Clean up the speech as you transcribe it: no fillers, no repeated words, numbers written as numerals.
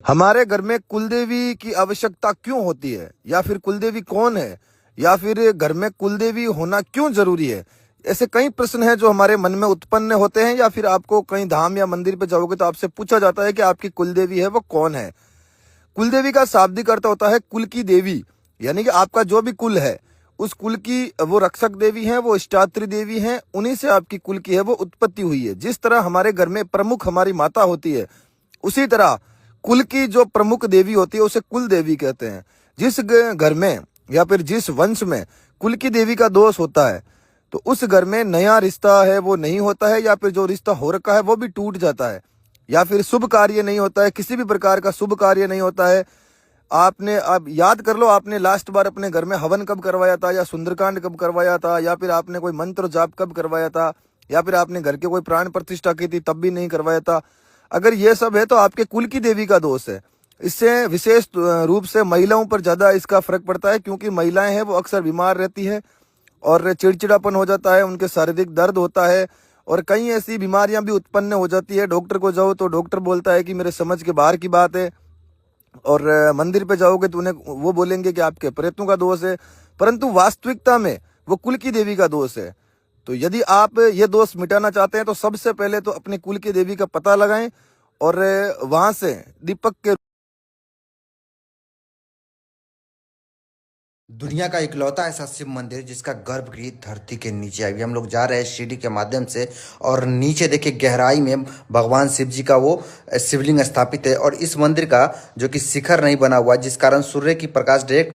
हमारे घर में कुलदेवी की आवश्यकता क्यों होती है, या फिर कुलदेवी कौन है, या फिर घर में कुलदेवी होना क्यों जरूरी है। ऐसे कई प्रश्न हैं जो हमारे मन में उत्पन्न होते हैं, या फिर आपको कहीं धाम या मंदिर पे जाओगे तो आपसे पूछा जाता है कि आपकी कुलदेवी है वो कौन है। कुलदेवी का शाब्दिक अर्थ होता है कुल की देवी, यानी कि आपका जो भी कुल है उस कुल की वो रक्षक देवी हैं, वो इष्टात्री देवी हैं, उन्हीं से आपकी कुल की है वो उत्पत्ति हुई है। जिस तरह हमारे घर में प्रमुख हमारी माता होती है, उसी तरह कुल की जो प्रमुख देवी होती है उसे कुल देवी कहते हैं। जिस घर में या फिर जिस वंश में कुल की देवी का दोष होता है तो उस घर में नया रिश्ता है वो नहीं होता है, या फिर जो रिश्ता हो रखा है वो भी टूट जाता है, या फिर शुभ कार्य नहीं होता है, किसी भी प्रकार का शुभ कार्य नहीं होता है। आपने अब याद कर लो, आपने लास्ट बार अपने घर में हवन कब करवाया था, या सुंदरकांड कब करवाया था, या फिर आपने कोई मंत्र जाप कब करवाया था, या फिर आपने घर के कोई प्राण प्रतिष्ठा की थी तब भी नहीं करवाया था। अगर ये सब है तो आपके कुल की देवी का दोष है। इससे विशेष रूप से महिलाओं पर ज्यादा इसका फर्क पड़ता है, क्योंकि महिलाएं हैं वो अक्सर बीमार रहती है और चिड़चिड़ापन हो जाता है, उनके शारीरिक दर्द होता है और कई ऐसी बीमारियां भी उत्पन्न हो जाती है। डॉक्टर को जाओ तो डॉक्टर बोलता है कि मेरे समझ के बाहर की बात है, और मंदिर पे जाओगे तो उन्हें वो बोलेंगे कि आपके प्रेतों का दोष है, परंतु वास्तविकता में वो कुल की देवी का दोष है। तो यदि आप ये दोष मिटाना चाहते हैं तो सबसे पहले तो अपने कुल की देवी का पता लगाएं और वहां से दीपक के दुनिया का इकलौता ऐसा शिव मंदिर जिसका गर्भगृह धरती के नीचे है। अभी हम लोग जा रहे हैं सीढ़ी के माध्यम से और नीचे देखिए गहराई में भगवान शिव जी का वो शिवलिंग स्थापित है और इस मंदिर का जो कि शिखर नहीं बना हुआ है, जिस कारण सूर्य की प्रकाश डायरेक्ट